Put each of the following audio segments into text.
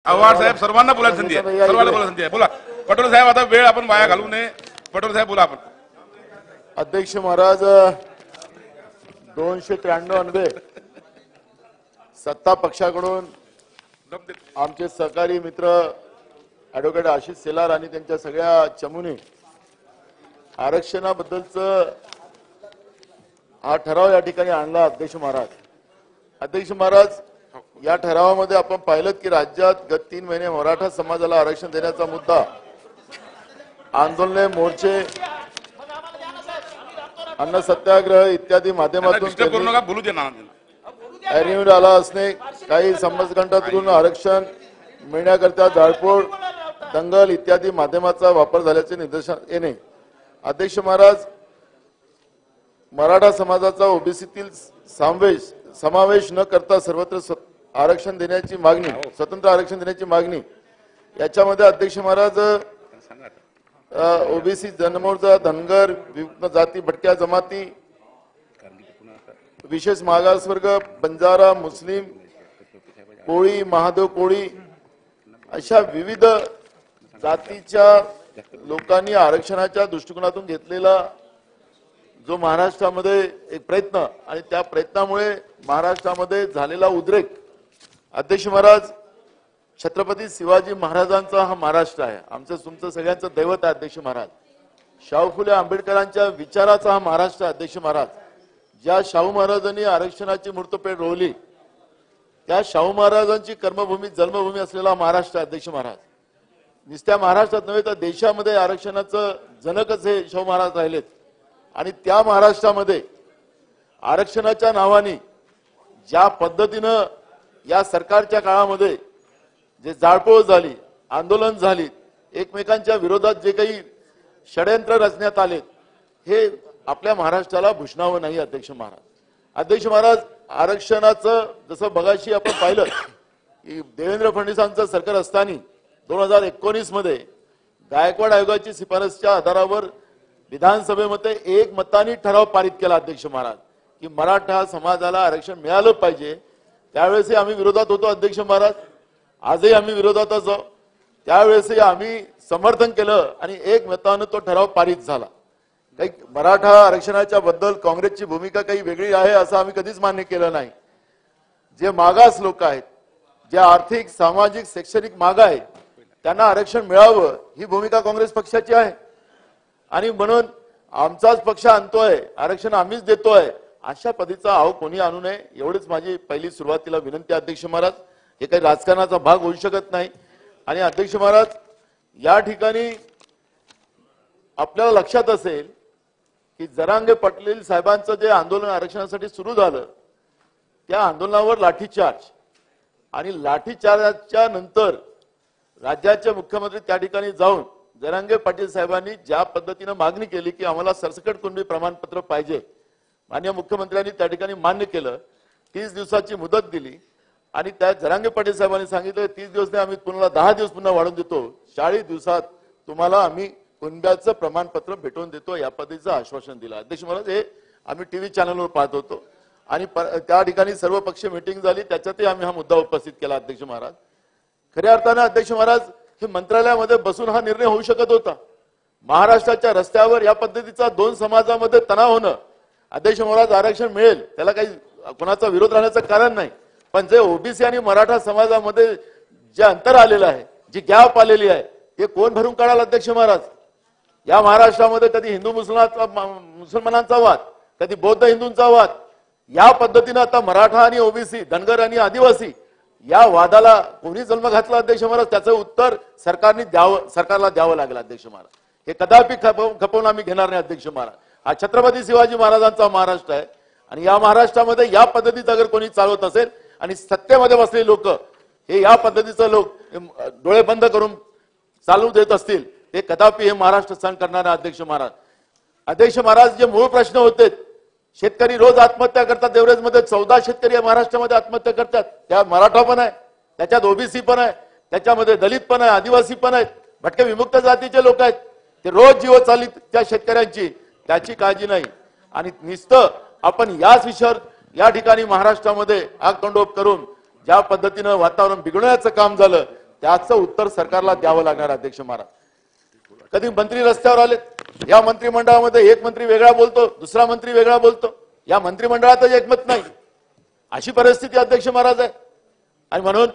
आव्हाड साहेब सर्वांना बोलायची संधी आहे, सर्वांना बोलायची संधी आहे. बोला पटोले साहेब, आता वेळ आपण वाया घालवू नये. पटोले साहेब बोला. आपण अध्यक्ष महाराज 293 अन्वये सत्ता पक्षाकडून आमचे सहकारी मित्र ॲडव्होकेट आशिष सेलार आणि त्यांच्या सगळ्या चमूने आरक्षणाबद्दलचं हा ठराव या ठिकाणी आणला. अध्यक्ष महाराज या ठरावामध्ये आपण पाहिलं की राज्यात गत 3 महिने मराठा समाजाला आरक्षण देण्याचा मुद्दा आंदोलने, मोर्चे, अन्न सत्याग्रह इत्यादी माध्यमातून बोलू दे ना. ॲरिव्हर आला असणे, काही समजगंठातून आरक्षण मिळण्याकरता जाळपोळ, दंगल इत्यादी माध्यमाचा वापर झाल्याचे निदर्शनास येणे. अध्यक्ष महाराज, मराठा समाजाचा ओबीसीतील समावेश न करता सर्वत्र आरक्षण देण्याची मागणी, स्वतंत्र आरक्षण देण्याची मागणी, याच्यामध्ये अध्यक्ष महाराज ओबीसी, जनमोर्चा, धनगर, विमुक्त जाती, भटक्या जमाती, विशेष मागासवर्ग, बंजारा, मुस्लिम, कोळी, महादेव कोळी अशा विविध जातीच्या लोकांनी आरक्षणाच्या दृष्टिकोनातून घेतलेला जो महाराष्ट्रामध्ये एक प्रयत्न आणि त्या प्रयत्नामुळे महाराष्ट्रामध्ये झालेला उद्रेक. अध्यक्ष महाराज, छत्रपती शिवाजी महाराजांचा हा महाराष्ट्र आहे, आमचं तुमचं सगळ्यांचं दैवत आहे. अध्यक्ष महाराज, शाहू फुले आंबेडकरांच्या विचाराचा हा महाराष्ट्र आहे. अध्यक्ष महाराज, ज्या शाहू महाराजांनी आरक्षणाची मूर्तपेढ रोवली त्या शाहू महाराजांची कर्मभूमी, जन्मभूमी असलेला महाराष्ट्र आहे. अध्यक्ष महाराज, नुसत्या महाराष्ट्रात नव्हे तर देशामध्ये आरक्षणाचं जनकच हे शाहू महाराज राहिलेत. आणि त्या महाराष्ट्रामध्ये आरक्षणाच्या नावाने ज्या पद्धतीनं या सरकारच्या काळामध्ये जे जाळपोळ झाली, आंदोलन झाली, एकमेकांच्या विरोधात जे काही षडयंत्र रचण्यात आले, हे आपल्या महाराष्ट्राला भूषणावं नाही. अध्यक्ष महाराज, आरक्षणाचं जसं बघाशी आपण पाहिलं की देवेंद्र फडणवीसांचं सरकार असताना 2019 मध्ये गायकवाड आयोगाची शिफारसच्या आधारावर विधानसभेमध्ये एक मताने ठराव पारित केला. अध्यक्ष महाराज, की मराठा समाजाला आरक्षण मिळालं पाहिजे. त्यावेळेसही आम्ही विरोधात होतो. अध्यक्ष महाराज, आजही आम्ही विरोधातच आहोत. त्यावेळेसही आम्ही समर्थन केलं आणि एक मतानं तो ठराव पारित झाला. काही मराठा आरक्षणाच्या बद्दल काँग्रेसची भूमिका काही वेगळी आहे असं आम्ही कधीच मान्य केलं नाही. जे मागास लोक आहेत, जे आर्थिक, सामाजिक, शैक्षणिक मागा आहेत, त्यांना आरक्षण मिळावं ही भूमिका काँग्रेस पक्षाची आहे. आणि म्हणून आमचाच पक्ष आणतोय, आरक्षण आम्हीच देतोय, अशा पद्धतीचा आव कोणी आणू नये, एवढीच माझी पहिली सुरुवातीला विनंती. अध्यक्ष महाराज, हे काही राजकारणाचा भाग होऊ शकत नाही. आणि अध्यक्ष महाराज, या ठिकाणी आपल्याला लक्षात असेल की जरांगे पाटील साहेबांचं जे आंदोलन आरक्षणासाठी सुरू झालं, त्या आंदोलनावर लाठीचार्ज, आणि लाठीचार्जच्या नंतर राज्याचे मुख्यमंत्री त्या ठिकाणी जाऊन जरांगे पाटील साहेबांनी ज्या पद्धतीने मागणी केली की आम्हाला सरसकट कुणबी प्रमाणपत्र पाहिजे, माननीय मुख्यमंत्र्यांनी त्या ठिकाणी मान्य केलं. 30 दिवसाची मुदत दिली आणि त्या जरांगे पाटील साहेबांनी सांगितलं 30 दिवस नाही, आम्ही पुन्हा 10 दिवस पुन्हा वाढवून देतो, 40 दिवसात तुम्हाला आम्ही कुणब्याचं प्रमाणपत्र भेटवून देतो, या पद्धतीचं आश्वासन दिलं. अध्यक्ष महाराज, हे आम्ही टीव्ही चॅनलवर पाहत होतो आणि त्या ठिकाणी सर्वपक्षीय मीटिंग झाली, त्याच्यातही आम्ही हा मुद्दा उपस्थित केला. अध्यक्ष महाराज, खऱ्या अर्थानं अध्यक्ष महाराज, हे मंत्रालयामध्ये बसून हा निर्णय होऊ शकत होता. महाराष्ट्राच्या रस्त्यावर या पद्धतीचा 2 समाजामध्ये तणाव होणं, अध्यक्ष महाराज, आरक्षण मिळेल त्याला काही कोणाचा विरोध राहण्याचं कारण नाही, पण जे ओबीसी आणि मराठा समाजामध्ये जे अंतर आलेलं आहे, जी गॅप आलेली आहे, हे कोण भरून काढाल. अध्यक्ष महाराज, या महाराष्ट्रामध्ये कधी हिंदू मुसलमानांचा वाद, कधी बौद्ध हिंदूंचा वाद, या पद्धतीनं आता मराठा आणि ओबीसी, धनगर आणि आदिवासी या वादाला कोणी जन्म घातला. अध्यक्ष महाराज, त्याचं उत्तर सरकारला द्यावं लागेल. अध्यक्ष महाराज, हे कदापि खपवून आम्ही घेणार नाही. अध्यक्ष महाराज, हा छत्रपती शिवाजी महाराजांचा महाराष्ट्र आहे आणि या महाराष्ट्रामध्ये या पद्धतीचं अगर कोणी चालवत असेल आणि सत्तेमध्ये बसलेले लोक हे या पद्धतीचं लोक डोळे बंद करून चालू देत असतील, ते कदापि हे महाराष्ट्र सहन करणार नाही. अध्यक्ष महाराज, जे मूळ प्रश्न होते, शेतकरी रोज आत्महत्या करतात. एव्हरेजमध्ये 14 शेतकरी महाराष्ट्रामध्ये आत्महत्या करतात. त्या मराठा पण आहे, त्याच्यात ओबीसी पण आहे, त्याच्यामध्ये दलित पण आहे, आदिवासी पण आहेत, भटके विमुक्त जातीचे लोक आहेत. ते रोज जीव चालित त्या शेतकऱ्यांची, त्याची काळजी नाही. आणि नुसतं आपण याच विषयावर या ठिकाणी महाराष्ट्रामध्ये आगतोंडोप करून ज्या पद्धतीनं वातावरण बिघडवण्याचं काम झालं, त्याचं उत्तर सरकारला द्यावं लागणार अध्यक्ष महाराज. कधी मंत्री रस्त्यावर आले, या मंत्रिमंडळामध्ये एक मंत्री वेगळा बोलतो, दुसरा मंत्री वेगळा बोलतो, या मंत्रिमंडळातच एकमत नाही, अशी परिस्थिती अध्यक्ष महाराज आहे. आणि म्हणून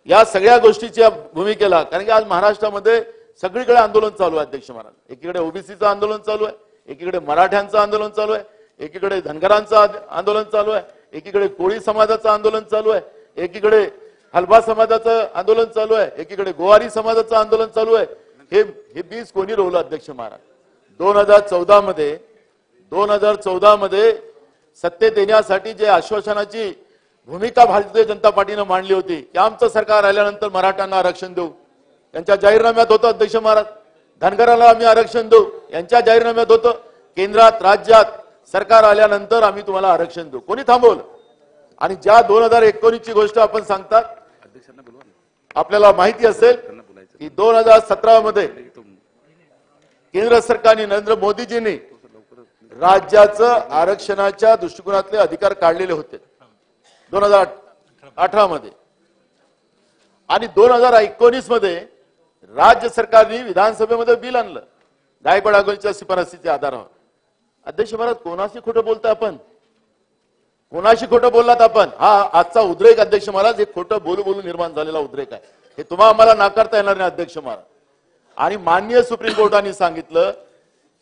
या सगळ्या गोष्टीच्या भूमिकेला, कारण की आज महाराष्ट्रामध्ये सगळीकडे आंदोलन चालू आहे अध्यक्ष महाराज. एकीकडे ओबीसीचं आंदोलन चालू आहे, एकीकडे मराठ्यांचं आंदोलन चालू आहे, एकीकडे धनगरांचं आंदोलन चालू आहे, एकीकडे कोळी समाजाचं आंदोलन चालू आहे, एकीकडे हलबा समाजाचं आंदोलन चालू आहे, एकीकडे गोवारी समाजाचं आंदोलन चालू आहे. हे बीज कोणी रोवलं अध्यक्ष महाराज? 2014 मध्ये सत्तेत येण्यासाठी जे आश्वासनाची भूमिका भारतीय जनता पार्टीनं मांडली होती की आमचं सरकार आल्यानंतर मराठ्यांना आरक्षण देऊ, त्यांच्या जाहीरनाम्यात होतं अध्यक्ष महाराज. धनगराला आम्ही आरक्षण देऊ, यांच्या जाहीरनाम्यात होतं. केंद्रात राज्यात सरकार आल्यानंतर आम्ही तुम्हाला आरक्षण देऊ. कोणी थांबवलं? आणि ज्या 2019 ची गोष्ट आपण सांगतात, आपल्याला माहिती असेल की 2017 मध्ये केंद्र सरकारने, नरेंद्र मोदीजींनी राज्याचं आरक्षणाच्या दृष्टिकोनातले अधिकार काढलेले होते 2018 मध्ये. आणि 2019 मध्ये राज्य सरकारने विधानसभेमध्ये बिल आणलं गायकवाड आघोळीच्या शिफारसीच्या आधारावर. अध्यक्ष महाराज, कोणाशी खोटं बोलताय आपण? कोणाशी खोटं बोललात आपण? हा आजचा उद्रेक अध्यक्ष महाराज, हे खोटं बोलू बोलू निर्माण झालेला उद्रेक आहे. हे तुम्हाला आम्हाला नाकारता येणार नाही अध्यक्ष महाराज. आणि माननीय सुप्रीम कोर्टाने सांगितलं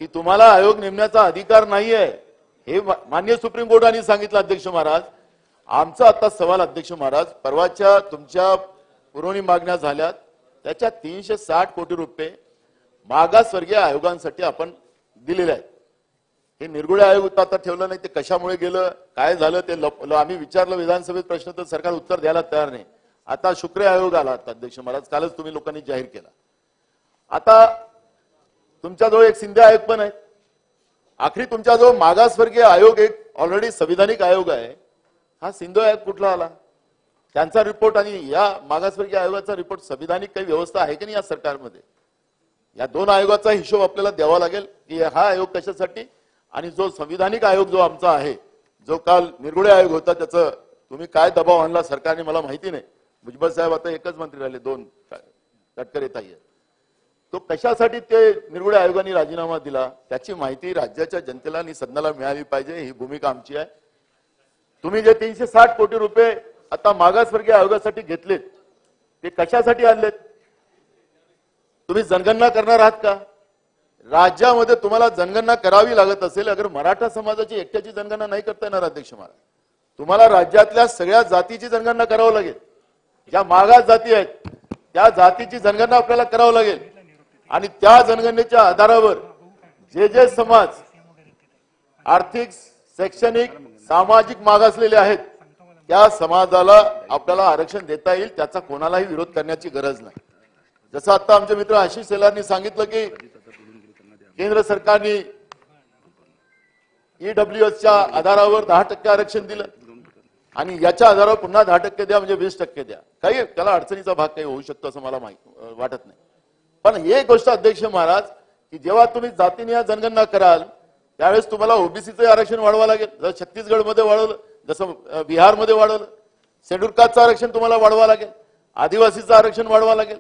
की तुम्हाला आयोग नेमण्याचा अधिकार नाहीये. हे माननीय सुप्रीम कोर्टाने सांगितलं अध्यक्ष महाराज. आमचा आता सवाल अध्यक्ष महाराज, परवाच्या तुमच्या पुरवणी मागण्या झाल्यात, त्याच्या 360 कोटी रुपये मागासवर्गीय आयोगांसाठी आपण दिलेले आहेत. हे निरगुडे आयोग आता ठेवलं नाही, ते कशामुळे गेलं, काय झालं ते आम्ही विचारलं विधानसभेत प्रश्न, तर सरकार उत्तर द्यायला तयार नाही. आता शुक्रे आयोग आला अध्यक्ष महाराज, कालच तुम्ही लोकांनी जाहीर केला. आता तुमच्याजवळ एक सिंधी आयोग पण आहे. आखरी तुमच्याजवळ मागासवर्गीय आयोग एक ऑलरेडी संविधानिक आयोग आहे. हा सिंधू आयोग कुठला आला? त्यांचा रिपोर्ट आणि या मागासवर्गीय आयोगाचा रिपोर्ट, संविधानिक काही व्यवस्था आहे की नाही या सरकारमध्ये? या दोन आयोगाचा हिशोब आपल्याला द्यावा लागेल की हा आयोग कशासाठी, आणि जो संविधानिक आयोग जो आमचा आहे, जो काल निरगुडे आयोग होता, त्याचं तुम्ही काय दबाव आणला सरकारने मला माहिती नाही. भुजबळ साहेब आता एकच मंत्री राहिले, 2 तटकरे ताई आहेत. तो कशासाठी ते निरगुडे आयोगाने राजीनामा दिला त्याची माहिती राज्याच्या जनतेला आणि सदनाला मिळाली पाहिजे. ही भूमिका आमची आहे. तुम्ही जे 360 कोटी रुपये आता मागासवर्गीय आयोगासाठी घेतलेत, ते कशासाठी आणलेत? तुम्ही जनगणना करणार आहात का? राज्यामध्ये तुम्हाला जनगणना करावी लागत असेल, अगर मराठा समाजाची एकट्याची जनगणना नाही करता येणार अध्यक्ष महाराज, तुम्हाला राज्यातल्या सगळ्या जातीची जनगणना करावं लागेल. ज्या मागास जाती आहेत त्या जातीची जनगणना आपल्याला करावं लागेल. आणि त्या जनगणनेच्या आधारावर जे जे समाज आर्थिक, शैक्षणिक, सामाजिक मागासलेले आहेत त्या समाजाला आपल्याला आरक्षण देता येईल. त्याचा कोणालाही विरोध करण्याची गरज नाही. जसं आता आमचे मित्र आशिष शेलारनी सांगितलं की केंद्र सरकारने ईडब्ल्यूएसच्या आधारावर 10% आरक्षण दिलं आणि याच्या आधारावर पुन्हा 10% द्या, म्हणजे 20% द्या. काही त्याला अडचणीचा भाग काही होऊ शकतो असं मला वाटत नाही. पण एक गोष्ट अध्यक्ष महाराज, की जेव्हा तुम्ही जातीनिहाय जनगणना कराल त्यावेळेस तुम्हाला ओबीसीचं आरक्षण वाढवा लागेल. जसं छत्तीसगडमध्ये वाढवलं, जसं बिहारमध्ये वाढवलं, शेड्यूल कास्टचं आरक्षण तुम्हाला वाढवा लागेल, आदिवासीचं आरक्षण वाढवा लागेल.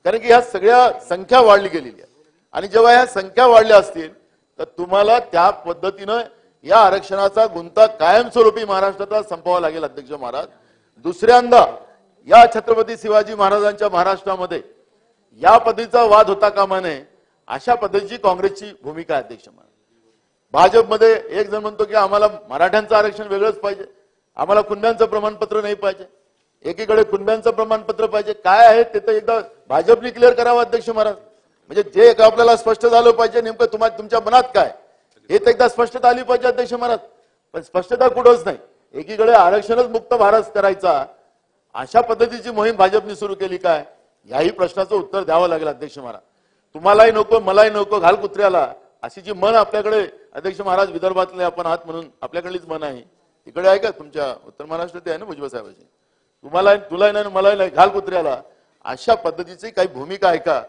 कारण की ह्या सगळ्या संख्या वाढली गेलेली आहे. आणि जेव्हा ह्या संख्या वाढल्या असतील तर तुम्हाला त्या पद्धतीनं या आरक्षणाचा गुंता कायमस्वरूपी महाराष्ट्रात संपवावा लागेल अध्यक्ष महाराज. दुसऱ्यांदा या छत्रपती शिवाजी महाराजांच्या महाराष्ट्रामध्ये या पद्धतीचा वाद होता कामा नये, अशा पद्धतीची काँग्रेसची भूमिका आहे अध्यक्ष महाराज. भाजपमध्ये एक जण म्हणतो की आम्हाला मराठ्यांचं आरक्षण वेगळंच पाहिजे, आम्हाला कुणब्यांचं प्रमाणपत्र नाही पाहिजे, एकीकडे कुणब्यांचं प्रमाणपत्र पाहिजे. काय आहे ते तर एकदा भाजपने क्लिअर करावं अध्यक्ष महाराज. म्हणजे जे आपल्याला स्पष्ट झालं पाहिजे नेमकं तुमच्या मनात काय हे तर एकदा स्पष्टता आली पाहिजे अध्यक्ष महाराज. पण स्पष्टता कुठंच नाही. एकीकडे आरक्षणच मुक्त भारत करायचा अशा पद्धतीची मोहीम भाजपने सुरू केली काय, याही प्रश्नाचं उत्तर द्यावं लागेल अध्यक्ष महाराज. तुम्हालाही नको, मलाही नको, घाल कुत्र्याला, अशी जी मन आपल्याकडे अध्यक्ष महाराज विदर्भातले आपण आहात म्हणून आपल्याकडलीच मन आहे. इकडे आहे का तुमच्या उत्तर महाराष्ट्रात आहे ना भुजबळ साहेबांची? तुम्हाला, तुलाही नाही, मलाही नाही, घाल कुत्र्याला, अशा पद्धतीची काही भूमिका आहे का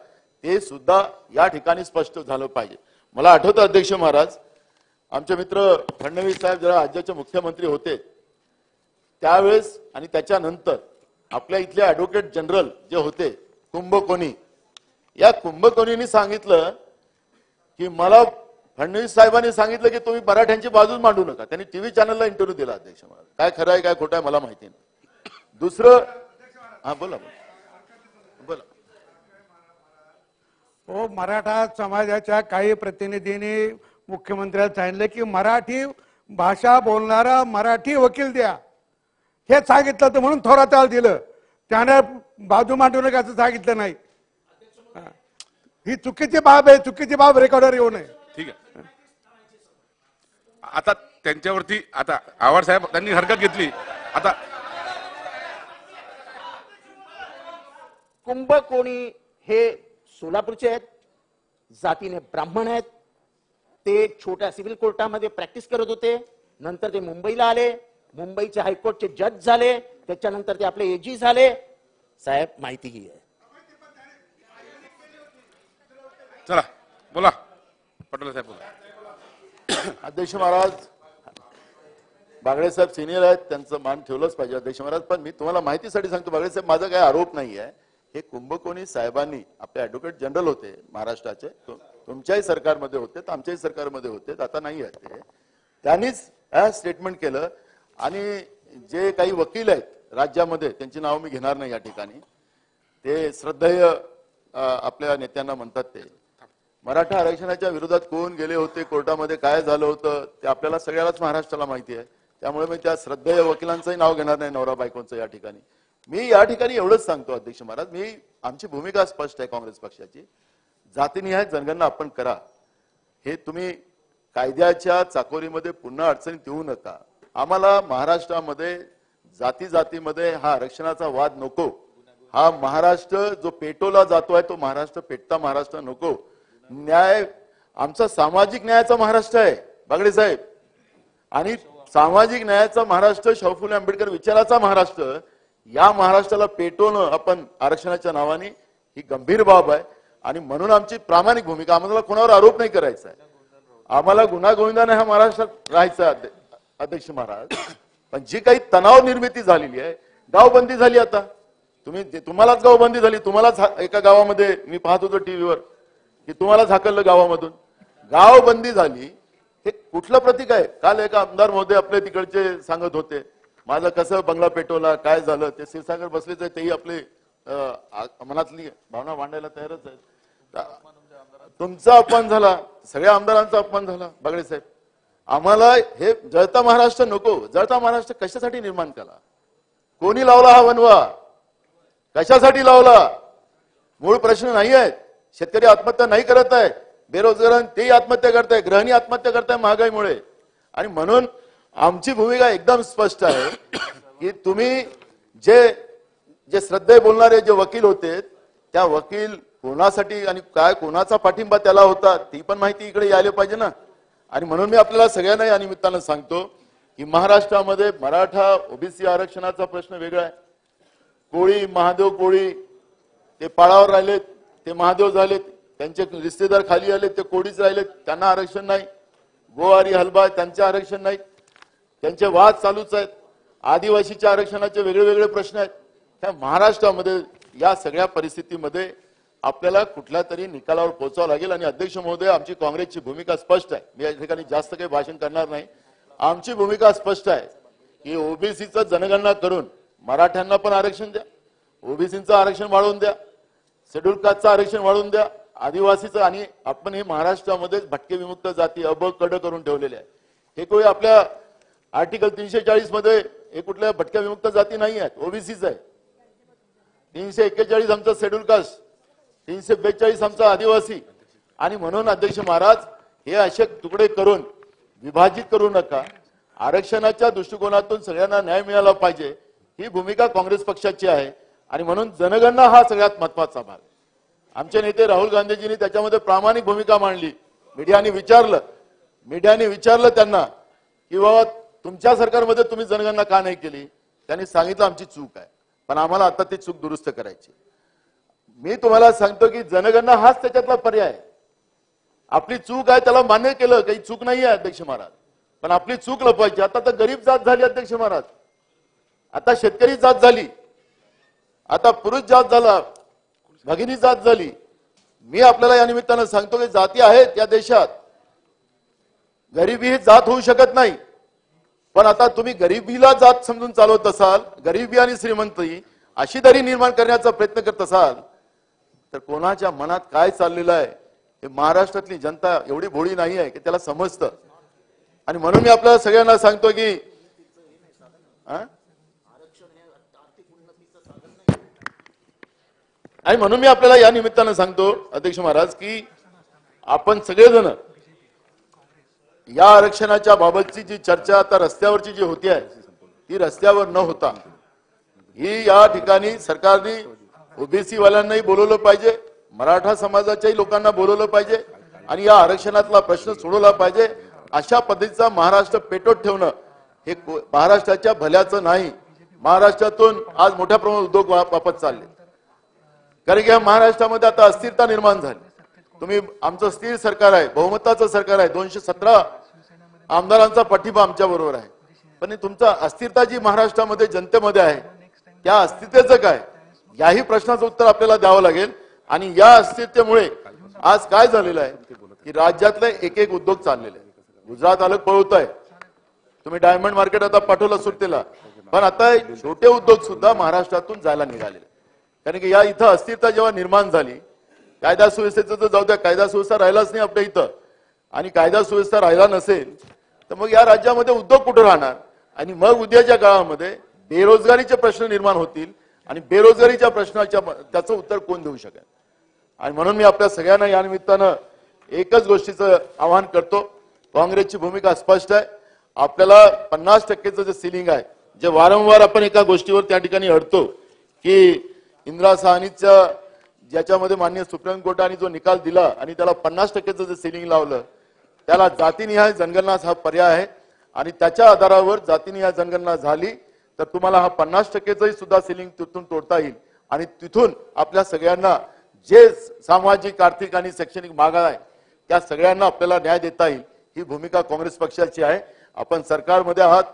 ते सुद्धा या ठिकाणी स्पष्ट झालं पाहिजे. मला आठवतं अध्यक्ष महाराज, आमचे मित्र फडणवीस साहेब जेव्हा राज्याचे मुख्यमंत्री होते त्यावेळेस आणि त्याच्यानंतर आपल्या इथले ऍडव्होकेट जनरल जे होते कुंभकोणी. या कुंभकोणींनी सांगितलं की मला फडणवीस साहेबांनी सांगितलं की तुम्ही मराठ्यांची बाजूच मांडू नका. त्यांनी टीव्ही चॅनलला इंटरव्ह्यू दिला अध्यक्ष महाराज. काय खरं आहे काय खोटं आहे मला माहिती नाही. दुसरं हा बोला बोला. हो, मराठा समाजाच्या काही प्रतिनिधींनी मुख्यमंत्र्यांना सांगितलं की मराठी भाषा बोलणारा मराठी वकील द्या, हे सांगितलं तर म्हणून थोराताला दिलं. त्याने बाजू मांडू नका असं सांगितलं नाही. ही चुकीची बाब आहे. चुकीची बाब रेकॉर्डवर येऊ नये. ठीक आहे. आता त्यांच्यावरती आता आव्हाड साहेब त्यांनी हरकत घेतली. आता कुंभकोणी हे सोलापूरचे आहेत, जातीने ब्राह्मण आहेत. ते छोट्या सिव्हिल कोर्टामध्ये प्रॅक्टिस करत होते. नंतर ते मुंबईला आले, मुंबईचे हायकोर्टचे जज झाले, त्याच्यानंतर ते आपले एजी झाले. साहेब माहिती ही आहे. चला बोला पटोले साहेब बोला. अध्यक्ष महाराज, बागडे साहेब सिनियर आहेत, त्यांचं मान ठेवलंच पाहिजे अध्यक्ष महाराज. पण मी तुम्हाला माहितीसाठी सांगतो बागडे साहेब, माझा काही आरोप नाही आहे. हे कुंभकोणी साहेबांनी, आपले ऍडव्होकेट जनरल होते महाराष्ट्राचे, तुमच्याही सरकारमध्ये होते, आमच्याही सरकारमध्ये होते, आता नाही आहेत ते. त्यांनीच स्टेटमेंट केलं. आणि जे काही वकील आहेत राज्यामध्ये, त्यांची नावं मी घेणार नाही या ठिकाणी, ते श्रद्धेय आपल्या नेत्यांना म्हणतात ते मराठा आरक्षणाच्या विरोधात कोण गेले होते, कोर्टामध्ये काय झालं होतं ते आपल्याला सगळ्यालाच महाराष्ट्राला माहिती आहे. त्यामुळे मी त्या श्रद्धेय वकिलांचंही नाव घेणार नाही, नवरा बायकोंचं या ठिकाणी. मी या ठिकाणी एवढंच सांगतो अध्यक्ष महाराज, आमची भूमिका स्पष्ट आहे काँग्रेस पक्षाची. जातीनिहाय जनगणना आपण करा. हे तुम्ही कायद्याच्या चाकोरीमध्ये पुन्हा अडचणीत येऊ नका. आम्हाला महाराष्ट्रामध्ये जाती जातीमध्ये हा आरक्षणाचा वाद नको. हा महाराष्ट्र जो पेटवला जातोय तो महाराष्ट्र पेटता महाराष्ट्र नको. न्याय आमचा सामाजिक न्यायाचा महाराष्ट्र आहे बागडे साहेब. आणि सामाजिक न्यायाचा महाराष्ट्र, शाहू फुले आंबेडकर विचाराचा महाराष्ट्र, या महाराष्ट्राला पेटवणं आपण आरक्षणाच्या नावाने ही गंभीर बाब आहे. आणि म्हणून आमची प्रामाणिक भूमिका, आम्हाला कोणावर आरोप नाही करायचा आहे. आम्हाला गुन्हा-गोविंदाने हा महाराष्ट्रात राहायचा अध्यक्ष महाराज. पण जी काही तणाव निर्मिती झालेली आहे, गावबंदी झाली. आता तुम्हालाच गावबंदी झाली. तुम्हालाच एका गावामध्ये मी पाहत होतो टीव्हीवर की तुम्हाला झाकललं गावामधून. गावबंदी झाली. हे कुठलं प्रतीक आहे? काल एका आमदार महोदय आपले तिकडचे सांगत होते माझं कसं बंगला पेटवला, काय झालं. ते क्षीरसागर बसलेच आहे, तेही आपले मनातली भावना मांडायला तयारच आहेत. तुमचा अपमान झाला, सगळ्या आमदारांचा अपमान झाला बागडे साहेब. आम्हाला हे जळता महाराष्ट्र नको. जळता महाराष्ट्र कशासाठी निर्माण केला? कोणी लावला हा वनवा? कशासाठी लावला? मूळ प्रश्न नाही आहेत. शेतकरी आत्महत्या नाही करत आहे, बेरोजगार तेही आत्महत्या करताय, गृहिणी आत्महत्या करताय महागाईमुळे. आणि म्हणून आमची भूमिका एकदम स्पष्ट आहे की तुम्ही जे श्रद्धेय बोलणारे जे वकील होते, त्या वकील कोणासाठी आणि काय कोणाचा पाठिंबा त्याला होता ती पण माहिती इकडे यायला पाहिजे ना. आणि म्हणून मी आपल्याला सगळ्यांना या निमित्तानं सांगतो की महाराष्ट्रामध्ये मराठा ओबीसी आरक्षणाचा प्रश्न वेगळा आहे. कोळी, महादेव कोळी ते पाळावर राहिलेत, ते महादेव झालेत, त्यांचे रिश्तेदार खाली आलेत, ते कोळीच राहिलेत, त्यांना आरक्षण नाही. गोवारी हलबा त्यांचे आरक्षण नाही. त्यांचे वाद चालूच आहेत. आदिवासीच्या आरक्षणाचे वेगळे वेगळे प्रश्न आहेत. त्या महाराष्ट्रामध्ये या सगळ्या परिस्थितीमध्ये आपल्याला कुठल्या तरी निकालावर पोहोचावं लागेल. आणि अध्यक्ष महोदय, आमची काँग्रेसची भूमिका स्पष्ट आहे. मी या ठिकाणी जास्त काही भाषण करणार नाही. आमची भूमिका स्पष्ट आहे की ओबीसीचं जनगणना करून मराठ्यांना पण आरक्षण द्या, ओबीसीचं आरक्षण वाढवून द्या, शेड्यूल कास्टचं आरक्षण वाढवून द्या, आदिवासीचं. आणि आपण हे महाराष्ट्रामध्ये भटके विमुक्त जाती अब कड करून ठेवलेले आहे. हे कोणी आपल्या आर्टिकल 340 मध्ये हे कुठल्या भटक्या विमुक्त जाती नाही आहेत, ओबीसीच आहे. 341 आमचा शेड्यूल कास्ट, 342 आमचा आदिवासी. आणि म्हणून अध्यक्ष महाराज, हे असे तुकडे करून विभाजित करू नका. आरक्षणाच्या दृष्टिकोनातून सगळ्यांना न्याय मिळाला पाहिजे, ही भूमिका काँग्रेस पक्षाची आहे. आणि म्हणून जनगणना हा सगळ्यात महत्वाचा भाग. आमचे नेते राहुल गांधीजींनी त्याच्यामध्ये प्रामाणिक भूमिका मांडली. मीडियाने विचारलं त्यांना की बाबा तुमच्या सरकारमध्ये तुम्ही जनगणना का नाही केली? त्यांनी सांगितलं आमची चूक आहे, पण आम्हाला आता ती चूक दुरुस्त करायची. मी तुम्हाला सांगतो की जनगणना हाच त्याच्यातला पर्याय आहे. आपली चूक आहे त्याला मान्य केलं, काही चूक नाही आहे अध्यक्ष महाराज, पण आपली चूक लपवायची. आता तर गरीब जात झाली अध्यक्ष महाराज, आता शेतकरी जात झाली, आता पुरुष जात झाला. भगिनी जात झाली. मी आपल्याला या निमित्तानं सांगतो की जाती आहेत या देशात, गरिबी ही जात होऊ शकत नाही. पण आता तुम्ही गरिबीला जात समजून चालवत असाल, गरिबी आणि श्रीमंती अशी दरी निर्माण करण्याचा प्रयत्न करत असाल, तर कोणाच्या मनात काय चाललेलं आहे हे महाराष्ट्रातली जनता एवढी भोळी नाही आहे की त्याला समजतं. आणि म्हणून मी आपल्याला सगळ्यांना सांगतो की आणि म्हणून मी आपल्याला या निमित्तानं सांगतो अध्यक्ष महाराज की आपण सगळेजण या आरक्षणाच्या बाबतची जी चर्चा आता रस्त्यावरची जी होती आहे ती रस्त्यावर न होता ही या ठिकाणी सरकारने ओबीसी वाल्यांनाही बोलवलं पाहिजे, मराठा समाजाच्याही लोकांना बोलवलं पाहिजे आणि या आरक्षणातला प्रश्न सोडवला पाहिजे. अशा पद्धतीचा महाराष्ट्र पेटवत ठेवणं हे महाराष्ट्राच्या भल्याचं नाही. महाराष्ट्रातून आज मोठ्या प्रमाणात उद्योग वापस चालले, कारण की महाराष्ट्रामध्ये आता अस्थिरता निर्माण झाली. तुम्ही आमचं स्थिर सरकार आहे, बहुमताचं सरकार आहे, 217 आमदारांचा पाठिंबा आमच्या बरोबर आहे. पण तुमचा अस्थिरता जी महाराष्ट्रामध्ये जनतेमध्ये आहे त्या अस्थिरतेचं काय, याही प्रश्नाचं उत्तर आपल्याला द्यावं लागेल. आणि या अस्थिरतेमुळे आज काय झालेलं आहे की राज्यातले एक एक उद्योग चाललेले आहे. गुजरात अलग पळवत आहे, तुम्ही डायमंड मार्केट आता पाठवलं सुट्टीला, पण आता छोटे उद्योग सुद्धा महाराष्ट्रातून जायला निघालेले. कारण की या इथं अस्थिरता जेव्हा निर्माण झाली, कायदा सुव्यवस्थेचं तर जाऊ द्या, कायदा सुव्यवस्था राहिलाच नाही आपल्या इथं, आणि कायदा सुव्यवस्था राहिला नसेल तर मग या राज्यामध्ये उद्योग कुठे राहणार. आणि मग उद्याच्या काळामध्ये बेरोजगारीचे प्रश्न निर्माण होतील आणि बेरोजगारीच्या प्रश्नाच्या त्याचं उत्तर कोण देऊ शकेल. आणि म्हणून मी आपल्या सगळ्यांना या निमित्तानं एकच गोष्टीचं आवाहन करतो. काँग्रेसची भूमिका स्पष्ट आहे. आपल्याला 50%चं जे सिलिंग आहे, जे वारंवार आपण एका गोष्टीवर त्या ठिकाणी अडतो की इंदिरा साहनीच्या ज्याच्यामध्ये माननीय सुप्रीम कोर्टाने जो निकाल दिला आणि त्याला 50%चं जे सिलिंग लावलं, त्याला जातीनिहाय जनगणना हा पर्याय आहे. आणि त्याच्या आधारावर जातीनिहाय जनगणना झाली तर तुम्हाला हा 50%चं सुद्धा सिलिंग तिथून तोडता येईल आणि तिथून आपल्या सगळ्यांना जे सामाजिक, आर्थिक आणि शैक्षणिक मागण्या आहे त्या सगळ्यांना आपल्याला न्याय देता येईल. ही भूमिका काँग्रेस पक्षाची आहे. आपण सरकारमध्ये आहात,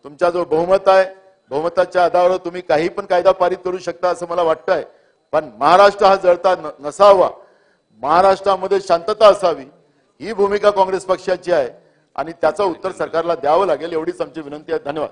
तुमचा जो बहुमत आहे, बहुमताच्या आधारावर तुम्ही काही पण कायदा पारित करू शकता असं मला वाटतंय. पण महाराष्ट्र हा जळता नसावा, महाराष्ट्रामध्ये शांतता असावी, ही भूमिका काँग्रेस पक्षाची आहे आणि त्याचं उत्तर सरकारला द्यावं लागेल. एवढीच आमची विनंती आहे. धन्यवाद.